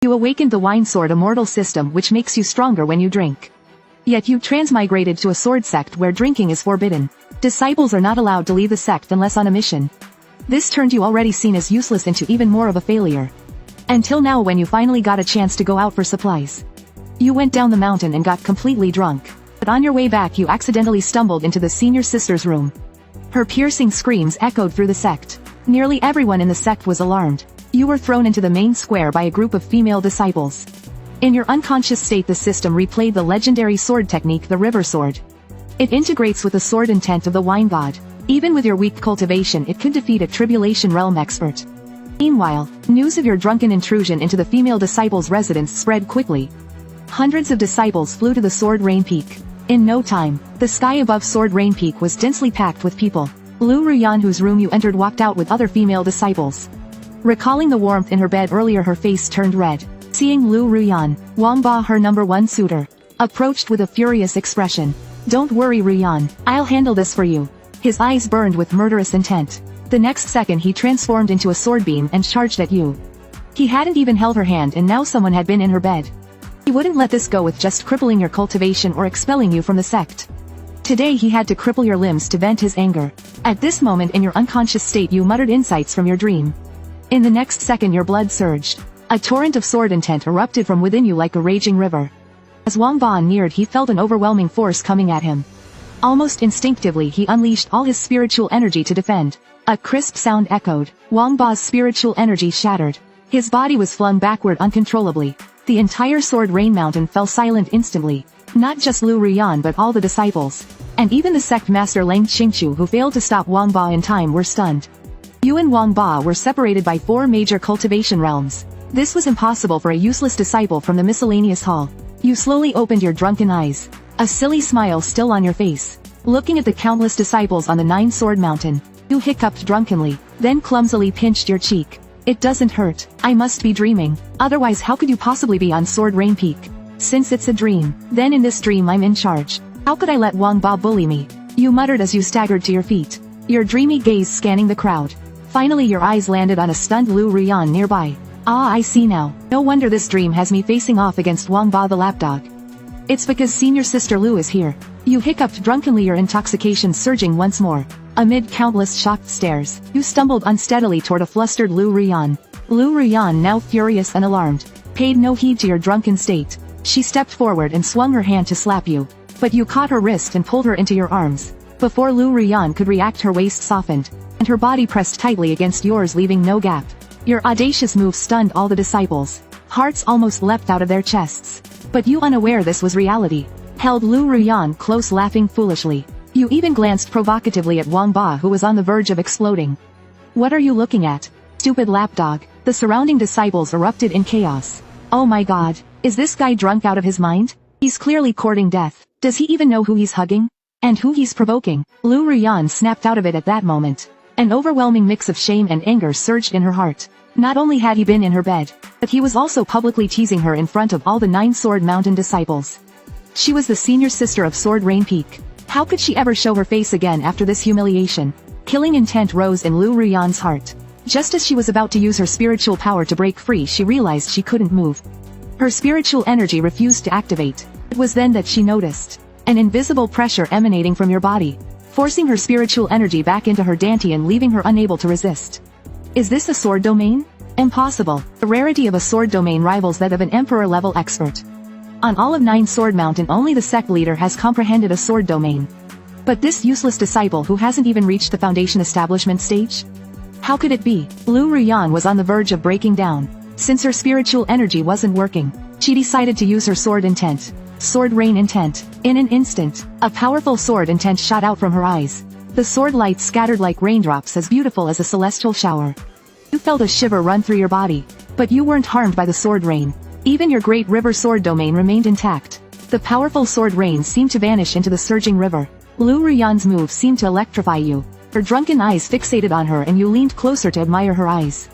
You awakened the wine sword immortal system which makes you stronger when you drink. Yet you transmigrated to a sword sect where drinking is forbidden. Disciples are not allowed to leave the sect unless on a mission. This turned you already seen as useless into even more of a failure. Until now when you finally got a chance to go out for supplies. You went down the mountain and got completely drunk. But on your way back you accidentally stumbled into the senior sister's room. Her piercing screams echoed through the sect. Nearly everyone in the sect was alarmed. You were thrown into the main square by a group of female disciples. In your unconscious state the system replayed the legendary sword technique, the River Sword. It integrates with the sword intent of the wine god. Even with your weak cultivation it could defeat a Tribulation Realm expert. Meanwhile, news of your drunken intrusion into the female disciples' residence spread quickly. Hundreds of disciples flew to the Sword Rain Peak. In no time, the sky above Sword Rain Peak was densely packed with people. Lu Ruyan, whose room you entered, walked out with other female disciples. Recalling the warmth in her bed earlier, her face turned red. Seeing Lu Ruyan, Wang Ba, her number one suitor, approached with a furious expression. "Don't worry Ruyan, I'll handle this for you." His eyes burned with murderous intent. The next second he transformed into a sword beam and charged at you. He hadn't even held her hand and now someone had been in her bed. He wouldn't let this go with just crippling your cultivation or expelling you from the sect. Today he had to cripple your limbs to vent his anger. At this moment in your unconscious state you muttered insights from your dream. In the next second your blood surged. A torrent of sword intent erupted from within you like a raging river. As Wang Ba neared he felt an overwhelming force coming at him. Almost instinctively he unleashed all his spiritual energy to defend. A crisp sound echoed. Wang Ba's spiritual energy shattered. His body was flung backward uncontrollably. The entire Sword Rain Mountain fell silent instantly. Not just Lu Ruyan but all the disciples. And even the sect master Lang Qingqiu, who failed to stop Wang Ba in time, were stunned. You and Wang Ba were separated by 4 major cultivation realms. This was impossible for a useless disciple from the miscellaneous hall. You slowly opened your drunken eyes. A silly smile still on your face. Looking at the countless disciples on the 9-Sword Mountain, you hiccuped drunkenly, then clumsily pinched your cheek. "It doesn't hurt. I must be dreaming. Otherwise how could you possibly be on Sword Rain Peak? Since it's a dream, then in this dream I'm in charge. How could I let Wang Ba bully me?" You muttered as you staggered to your feet. Your dreamy gaze scanning the crowd. Finally your eyes landed on a stunned Lu Ruyan nearby. "Ah, I see now. No wonder this dream has me facing off against Wang Ba the lapdog. It's because senior sister Lu is here." You hiccuped drunkenly, your intoxication surging once more. Amid countless shocked stares, you stumbled unsteadily toward a flustered Lu Ruyan. Lu Ruyan, now furious and alarmed, paid no heed to your drunken state. She stepped forward and swung her hand to slap you. But you caught her wrist and pulled her into your arms. Before Lu Ruyan could react, her waist softened, and her body pressed tightly against yours, leaving no gap. Your audacious move stunned all the disciples. Hearts almost leapt out of their chests. But you, unaware this was reality, held Lu Ruyan close, laughing foolishly. You even glanced provocatively at Wang Ba, who was on the verge of exploding. "What are you looking at, stupid lapdog?" The surrounding disciples erupted in chaos. "Oh my god, is this guy drunk out of his mind? He's clearly courting death. Does he even know who he's hugging? And who he's provoking?" Lu Ruyan snapped out of it at that moment. An overwhelming mix of shame and anger surged in her heart. Not only had he been in her bed, but he was also publicly teasing her in front of all the 9-Sword Mountain disciples. She was the senior sister of Sword Rain Peak. How could she ever show her face again after this humiliation? Killing intent rose in Lu Ruyan's heart. Just as she was about to use her spiritual power to break free, she realized she couldn't move. Her spiritual energy refused to activate. It was then that she noticed an invisible pressure emanating from your body, forcing her spiritual energy back into her dantian, leaving her unable to resist. Is this a sword domain? Impossible. The rarity of a sword domain rivals that of an emperor-level expert. On all of 9-Sword Mountain only the sect leader has comprehended a sword domain. But this useless disciple who hasn't even reached the foundation establishment stage? How could it be? Lu Ruyan was on the verge of breaking down. Since her spiritual energy wasn't working, she decided to use her sword intent. Sword Rain Intent. In an instant, a powerful sword intent shot out from her eyes. The sword light scattered like raindrops, as beautiful as a celestial shower. You felt a shiver run through your body. But you weren't harmed by the sword rain. Even your Great River sword domain remained intact. The powerful sword rain seemed to vanish into the surging river. Lu Ruyan's move seemed to electrify you. Her drunken eyes fixated on her and you leaned closer to admire her eyes.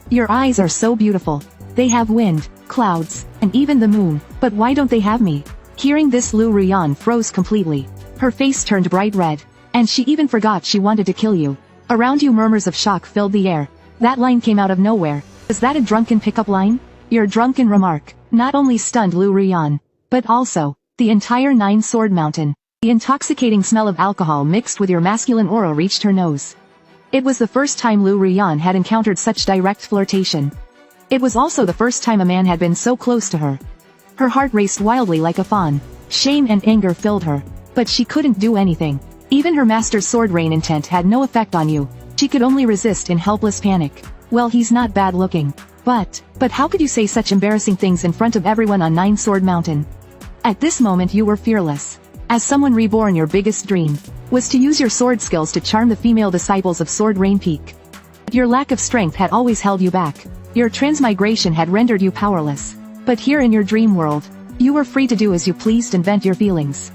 Your eyes are so beautiful. They have wind, clouds, and even the moon. But why don't they have me? Hearing this, Lu Ruyan froze completely. Her face turned bright red. And she even forgot she wanted to kill you. Around you murmurs of shock filled the air. That line came out of nowhere. Was that a drunken pickup line? Your drunken remark not only stunned Lu Ruyan, but also the entire Nine Sword Mountain. The intoxicating smell of alcohol mixed with your masculine aura reached her nose. It was the first time Lu Ruyan had encountered such direct flirtation. It was also the first time a man had been so close to her. Her heart raced wildly like a fawn. Shame and anger filled her, but she couldn't do anything. Even her master's sword rain intent had no effect on you. She could only resist in helpless panic. Well, he's not bad looking. But how could you say such embarrassing things in front of everyone on Nine Sword Mountain? At this moment you were fearless. As someone reborn, your biggest dream was to use your sword skills to charm the female disciples of Sword Rain Peak. Your lack of strength had always held you back. Your transmigration had rendered you powerless. But here in your dream world, you were free to do as you pleased and vent your feelings.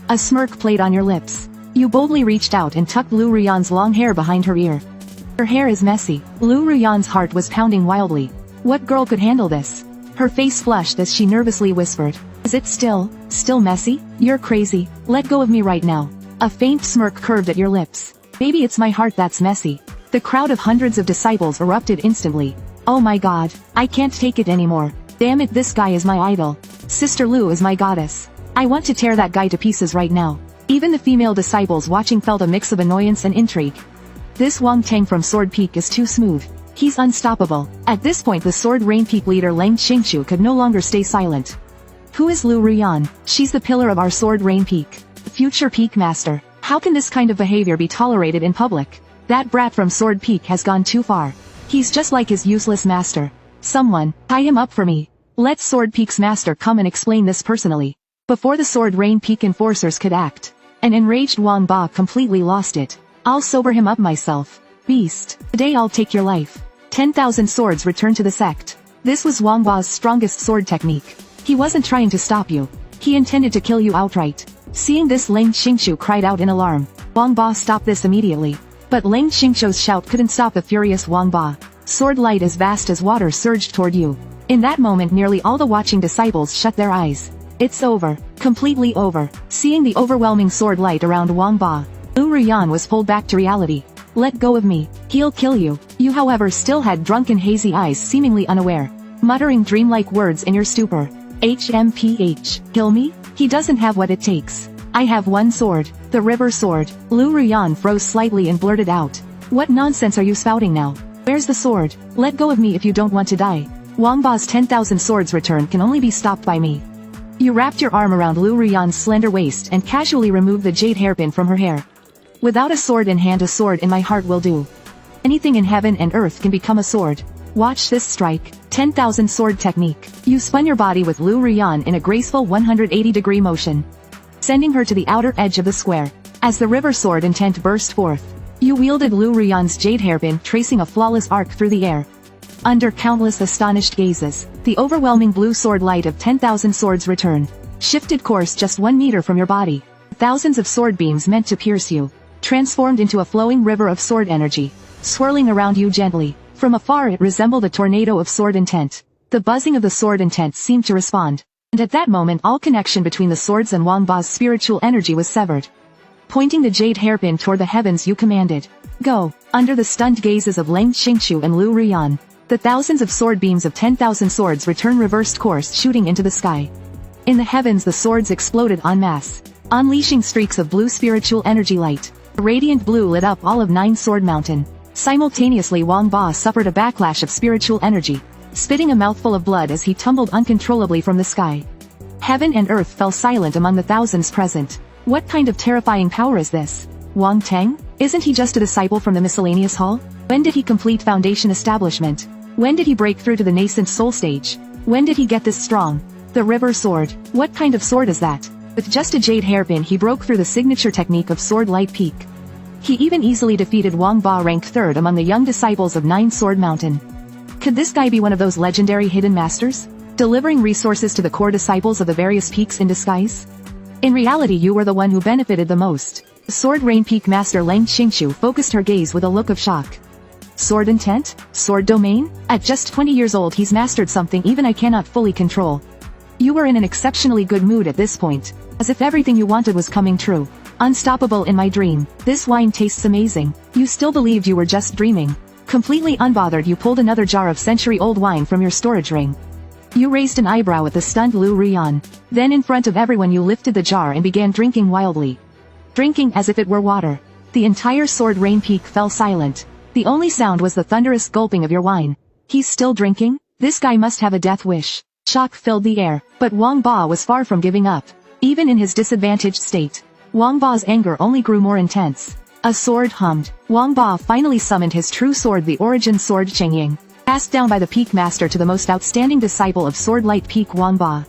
A smirk played on your lips. You boldly reached out and tucked Lu Ruyan's long hair behind her ear. Her hair is messy. Lu Ruyan's heart was pounding wildly. What girl could handle this? Her face flushed as she nervously whispered, "Is it still messy? You're crazy. Let go of me right now." A faint smirk curved at your lips. "Maybe it's my heart that's messy." The crowd of hundreds of disciples erupted instantly. "Oh my god, I can't take it anymore. Damn it, this guy is my idol. Sister Lu is my goddess. I want to tear that guy to pieces right now." Even the female disciples watching felt a mix of annoyance and intrigue. This Wang Teng from Sword Peak is too smooth. He's unstoppable. At this point the Sword Rain Peak leader Leng Qingshu could no longer stay silent. Who is Lu Ruyan? She's the pillar of our Sword Rain Peak. Future Peak Master. How can this kind of behavior be tolerated in public? That brat from Sword Peak has gone too far. He's just like his useless master. Someone, tie him up for me. Let Sword Peak's master come and explain this personally. Before the Sword Rain Peak enforcers could act, an enraged Wang Ba completely lost it. "I'll sober him up myself. Beast, today I'll take your life." 10,000 swords returned to the sect. This was Wang Ba's strongest sword technique. He wasn't trying to stop you. He intended to kill you outright. Seeing this, Leng Qingshu cried out in alarm. Wang Ba stopped this immediately. But Leng Qingshu's shout couldn't stop the furious Wang Ba. Sword light as vast as water surged toward you. In that moment nearly all the watching disciples shut their eyes. It's over. Completely over. Seeing the overwhelming sword light around Wang Ba, Lu Ruyan was pulled back to reality. "Let go of me. He'll kill you." You however still had drunken hazy eyes, seemingly unaware, muttering dreamlike words in your stupor. "HMPH. Kill me? He doesn't have what it takes. I have one sword. The river sword." Lu Ruyan froze slightly and blurted out, "What nonsense are you spouting now? Where's the sword? Let go of me if you don't want to die. Wang Ba's 10,000 swords return can only be stopped by me." You wrapped your arm around Lu Ruyan's slender waist and casually removed the jade hairpin from her hair. "Without a sword in hand, a sword in my heart will do. Anything in heaven and earth can become a sword. Watch this strike." 10,000 sword technique. You spun your body with Lu Ruyan in a graceful 180-degree motion, sending her to the outer edge of the square. As the river sword intent burst forth, you wielded Lu Ruyan's jade hairpin, tracing a flawless arc through the air. Under countless astonished gazes, the overwhelming blue sword light of 10,000 swords returned, shifted course just 1 meter from your body. Thousands of sword beams meant to pierce you, transformed into a flowing river of sword energy, swirling around you gently. From afar it resembled a tornado of sword intent. The buzzing of the sword intent seemed to respond, and at that moment all connection between the swords and Wang Ba's spiritual energy was severed. Pointing the jade hairpin toward the heavens, you commanded, "Go!" Under the stunned gazes of Leng Qingshu and Lu Ruyan, the thousands of sword beams of 10,000 swords returned reversed course, shooting into the sky. In the heavens the swords exploded en masse, unleashing streaks of blue spiritual energy light. A radiant blue lit up all of Nine Sword Mountain. Simultaneously Wang Ba suffered a backlash of spiritual energy, spitting a mouthful of blood as he tumbled uncontrollably from the sky. Heaven and earth fell silent among the thousands present. What kind of terrifying power is this? Wang Teng? Isn't he just a disciple from the miscellaneous hall? When did he complete foundation establishment? When did he break through to the nascent soul stage? When did he get this strong? The river sword. What kind of sword is that? With just a jade hairpin he broke through the signature technique of Sword Light Peak. He even easily defeated Wang Ba, ranked 3rd among the young disciples of Nine Sword Mountain. Could this guy be one of those legendary hidden masters, delivering resources to the core disciples of the various peaks in disguise? In reality you were the one who benefited the most. The Sword Rain Peak Master Leng Qingshu focused her gaze with a look of shock. Sword intent? Sword domain? At just 20 years old he's mastered something even I cannot fully control. You were in an exceptionally good mood at this point, as if everything you wanted was coming true. Unstoppable in my dream. This wine tastes amazing. You still believed you were just dreaming. Completely unbothered you pulled another jar of century-old wine from your storage ring. You raised an eyebrow at the stunned Lu Ruyan. Then in front of everyone you lifted the jar and began drinking wildly. Drinking as if it were water. The entire Sword Rain Peak fell silent. The only sound was the thunderous gulping of your wine. He's still drinking? This guy must have a death wish. Shock filled the air, but Wang Ba was far from giving up. Even in his disadvantaged state, Wang Ba's anger only grew more intense. A sword hummed. Wang Ba finally summoned his true sword, the origin sword Chengying, passed down by the Peak Master to the most outstanding disciple of Sword Light Peak, Wang Ba.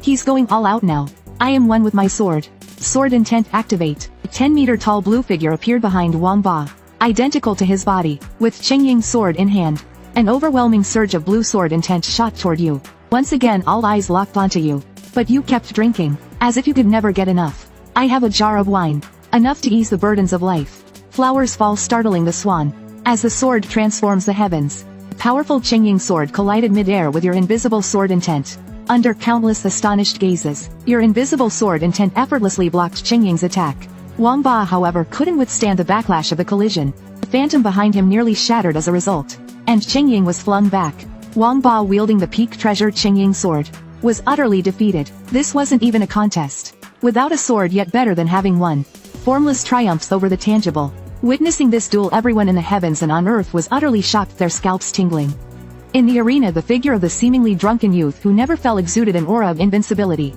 He's going all out now. I am one with my sword. Sword intent activate. A 10-meter-tall blue figure appeared behind Wang Ba, identical to his body, with Chengying's sword in hand. An overwhelming surge of blue sword intent shot toward you. Once again all eyes locked onto you. But you kept drinking, as if you could never get enough. I have a jar of wine. Enough to ease the burdens of life. Flowers fall startling the swan. As the sword transforms the heavens. The powerful Chengying sword collided mid-air with your invisible sword intent. Under countless astonished gazes, your invisible sword intent effortlessly blocked Chengying's attack. Wang Ba however couldn't withstand the backlash of the collision. The phantom behind him nearly shattered as a result. And Chengying was flung back. Wang Ba, wielding the peak treasure Chengying sword, was utterly defeated. This wasn't even a contest. Without a sword, yet better than having one. Formless triumphs over the tangible. Witnessing this duel, everyone in the heavens and on earth was utterly shocked, their scalps tingling. In the arena, the figure of the seemingly drunken youth who never fell exuded an aura of invincibility.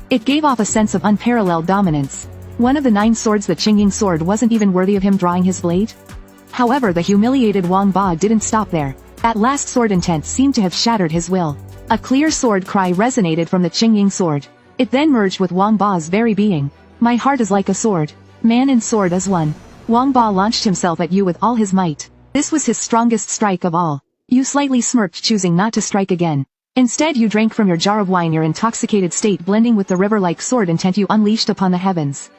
It gave off a sense of unparalleled dominance. One of the 9 swords, the Chengying sword, wasn't even worthy of him drawing his blade. However, the humiliated Wang Ba didn't stop there. That last sword intent seemed to have shattered his will. A clear sword cry resonated from the Chengying sword. It then merged with Wang Ba's very being. My heart is like a sword. Man and sword as one. Wang Ba launched himself at you with all his might. This was his strongest strike of all. You slightly smirked, choosing not to strike again. Instead you drank from your jar of wine, your intoxicated state blending with the river-like sword intent you unleashed upon the heavens.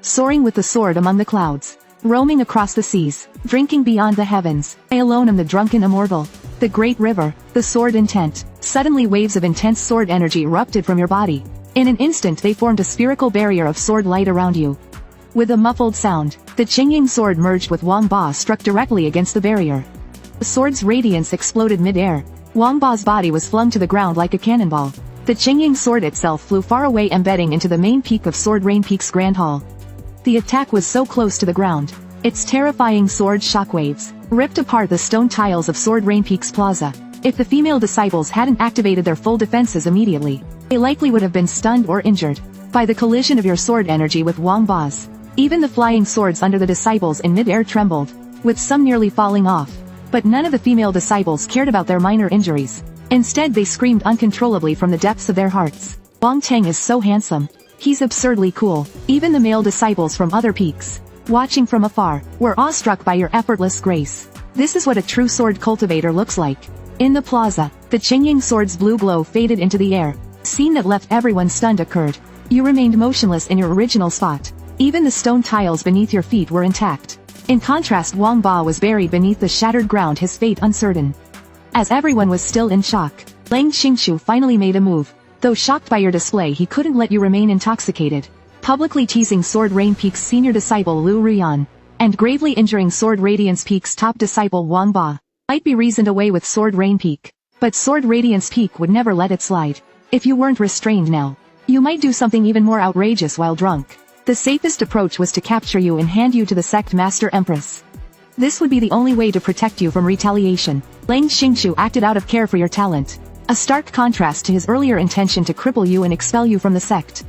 Soaring with the sword among the clouds. Roaming across the seas. Drinking beyond the heavens. I alone am the drunken immortal. The great river. The sword intent. Suddenly waves of intense sword energy erupted from your body. In an instant they formed a spherical barrier of sword light around you. With a muffled sound, the Chengying sword merged with Wang Ba, struck directly against the barrier. The sword's radiance exploded mid-air. Wang Ba's body was flung to the ground like a cannonball. The Chengying sword itself flew far away, embedding into the main peak of Sword Rain Peak's Grand Hall. The attack was so close to the ground. Its terrifying sword shockwaves ripped apart the stone tiles of Sword Rain Peak's plaza. If the female disciples hadn't activated their full defenses immediately, they likely would have been stunned or injured by the collision of your sword energy with Wang Ba's. Even the flying swords under the disciples in mid-air trembled, with some nearly falling off. But none of the female disciples cared about their minor injuries. Instead they screamed uncontrollably from the depths of their hearts. Wang Teng is so handsome. He's absurdly cool. Even the male disciples from other peaks, watching from afar, were awestruck by your effortless grace. This is what a true sword cultivator looks like. In the plaza, the Chengying sword's blue glow faded into the air. A scene that left everyone stunned occurred. You remained motionless in your original spot. Even the stone tiles beneath your feet were intact. In contrast, Wang Ba was buried beneath the shattered ground, his fate uncertain. As everyone was still in shock, Lang Xingshu finally made a move. Though shocked by your display, he couldn't let you remain intoxicated. Publicly teasing Sword Rain Peak's senior disciple Lu Ruyan, and gravely injuring Sword Radiance Peak's top disciple Wang Ba, might be reasoned away with Sword Rain Peak. But Sword Radiance Peak would never let it slide. If you weren't restrained now, you might do something even more outrageous while drunk. The safest approach was to capture you and hand you to the sect Master Empress. This would be the only way to protect you from retaliation. Lang Xingshu acted out of care for your talent. A stark contrast to his earlier intention to cripple you and expel you from the sect.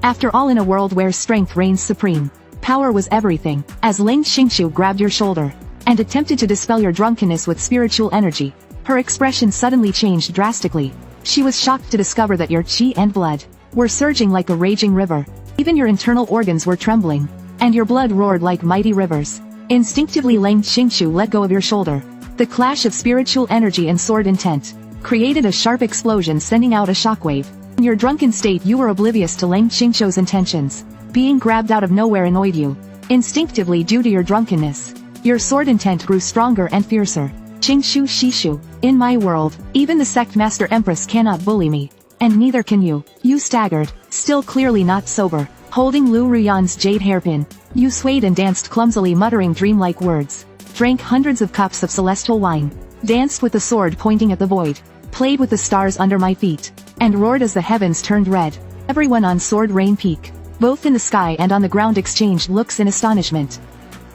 After all, in a world where strength reigns supreme, power was everything. As Lang Xingshu grabbed your shoulder and attempted to dispel your drunkenness with spiritual energy, her expression suddenly changed drastically. She was shocked to discover that your qi and blood were surging like a raging river. Even your internal organs were trembling, and your blood roared like mighty rivers. Instinctively, Lang Xingshu let go of your shoulder. The clash of spiritual energy and sword intent created a sharp explosion, sending out a shockwave. In your drunken state, you were oblivious to Lang Xingshu's intentions. Being grabbed out of nowhere annoyed you. Instinctively, due to your drunkenness, your sword intent grew stronger and fiercer. Xingshu Shishu, in my world, even the sect Master Empress cannot bully me. And neither can you. You staggered, still clearly not sober, holding Lu Ruyan's jade hairpin. You swayed and danced clumsily, muttering dreamlike words. Drank hundreds of cups of celestial wine. Danced with the sword pointing at the void. played with the stars under my feet, and roared as the heavens turned red. Everyone on Sword Rain Peak, both in the sky and on the ground, exchanged looks in astonishment.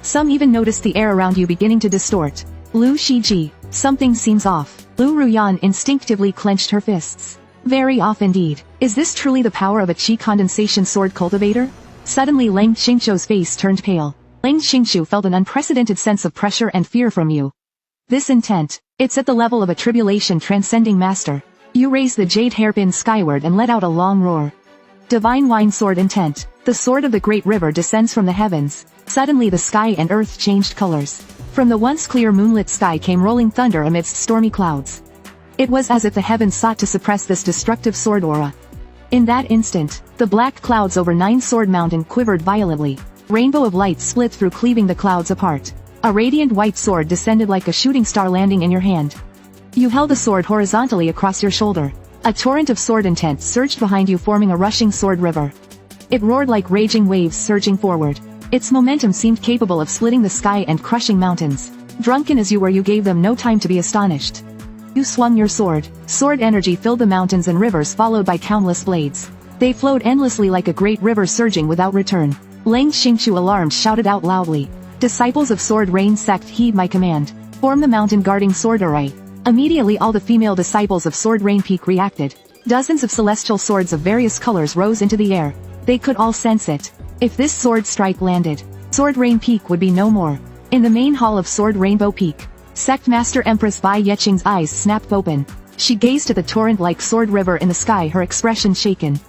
Some even noticed the air around you beginning to distort. Lu Shiji, something seems off. Lu Ruyan instinctively clenched her fists. Very off indeed. Is this truly the power of a Qi condensation sword cultivator? Suddenly Lang Xingshu's face turned pale. Lang Xingshu felt an unprecedented sense of pressure and fear from you. This intent, it's at the level of a tribulation transcending master. You raised the jade hairpin skyward and let out a long roar. Divine Wine Sword Intent. The sword of the great river descends from the heavens. Suddenly the sky and earth changed colors. From the once clear moonlit sky came rolling thunder amidst stormy clouds. It was as if the heavens sought to suppress this destructive sword aura. In that instant, the black clouds over Nine Sword Mountain quivered violently. Rainbow of light split through, cleaving the clouds apart. A radiant white sword descended like a shooting star, landing in your hand. You held the sword horizontally across your shoulder. A torrent of sword intent surged behind you, forming a rushing sword river. It roared like raging waves surging forward. Its momentum seemed capable of splitting the sky and crushing mountains. Drunken as you were, you gave them no time to be astonished. You swung your sword. Sword energy filled the mountains and rivers, followed by countless blades. They flowed endlessly like a great river, surging without return. Lang Xingshu, alarmed, shouted out loudly. Disciples of Sword Rain Sect, heed my command. Form the mountain guarding sword array. Immediately all the female disciples of Sword Rain Peak reacted. Dozens of celestial swords of various colors rose into the air. They could all sense it. If this sword strike landed, Sword Rain Peak would be no more. In the main hall of Sword Rainbow Peak, Sect Master Empress Bai Yeqing's eyes snapped open. She gazed at the torrent-like sword river in the sky, her expression shaken.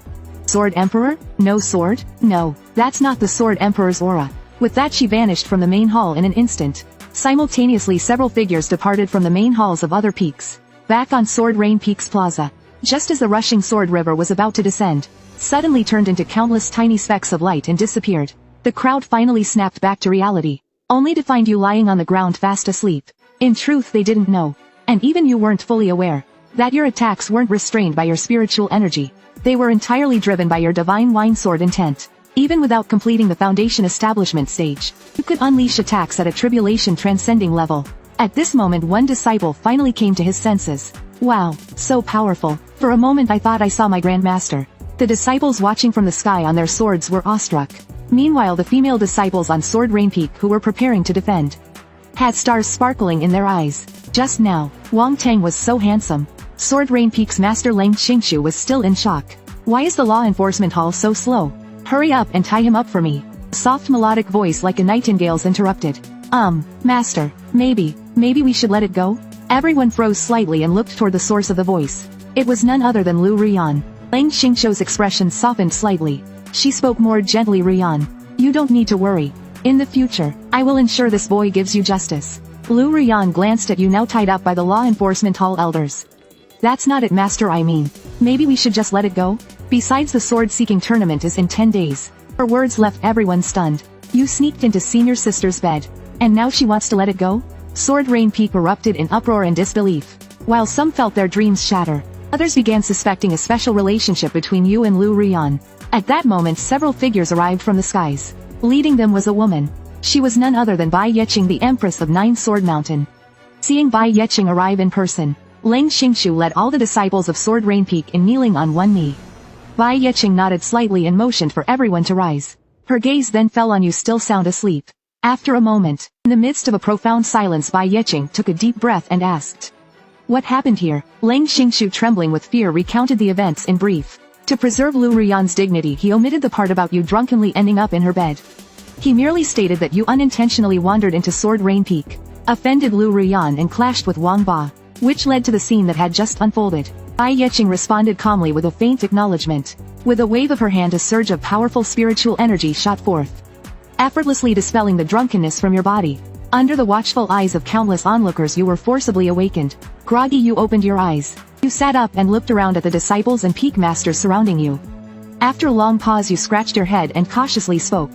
Sword Emperor? No sword? No, that's not the Sword Emperor's aura. With that, she vanished from the main hall in an instant. Simultaneously, several figures departed from the main halls of other peaks. Back on Sword Rain Peak's plaza, just as the rushing sword river was about to descend, suddenly turned into countless tiny specks of light and disappeared. The crowd finally snapped back to reality, only to find you lying on the ground fast asleep. In truth, they didn't know, and even you weren't fully aware, that your attacks weren't restrained by your spiritual energy. They were entirely driven by your Divine Wine Sword Intent. Even without completing the Foundation Establishment stage, you could unleash attacks at a tribulation transcending level. At this moment, one disciple finally came to his senses. Wow, so powerful. For a moment I thought I saw my Grandmaster. The disciples watching from the sky on their swords were awestruck. Meanwhile, the female disciples on Sword Rain Peak, who were preparing to defend, had stars sparkling in their eyes. Just now, Wang Tang was so handsome. Sword Rain Peak's master Lang Xingshu was still in shock. Why is the law enforcement hall so slow? Hurry up and tie him up for me. A soft melodic voice like a nightingale's interrupted. Master, maybe we should let it go? Everyone froze slightly and looked toward the source of the voice. It was none other than Lu Ruyan. Lang Xingshu's expression softened slightly. She spoke more gently. Ruyan, you don't need to worry. In the future, I will ensure this boy gives you justice. Lu Ruyan glanced at you, now tied up by the law enforcement hall elders. That's not it, Master, I mean, maybe we should just let it go? Besides, the sword-seeking tournament is in 10 days. Her words left everyone stunned. You sneaked into senior sister's bed, and now she wants to let it go? Sword Rain Peak erupted in uproar and disbelief. While some felt their dreams shatter, others began suspecting a special relationship between you and Lu Ruyan. At that moment, several figures arrived from the skies. Leading them was a woman. She was none other than Bai Yeqing, the Empress of Nine Sword Mountain. Seeing Bai Yeqing arrive in person, Lang Xingshu led all the disciples of Sword Rain Peak in kneeling on one knee. Bai Yeqing nodded slightly and motioned for everyone to rise. Her gaze then fell on you, still sound asleep. After a moment, in the midst of a profound silence, Bai Yeqing took a deep breath and asked, "What happened here?" Lang Xingshu, trembling with fear, recounted the events in brief. To preserve Lu Ruyan's dignity, he omitted the part about you drunkenly ending up in her bed. He merely stated that you unintentionally wandered into Sword Rain Peak, offended Lu Ruyan, and clashed with Wang Ba, which led to the scene that had just unfolded. Bai Yeqing responded calmly with a faint acknowledgement. With a wave of her hand, a surge of powerful spiritual energy shot forth, effortlessly dispelling the drunkenness from your body. Under the watchful eyes of countless onlookers, you were forcibly awakened. Groggy, you opened your eyes. You sat up and looked around at the disciples and peak masters surrounding you. After a long pause, you scratched your head and cautiously spoke.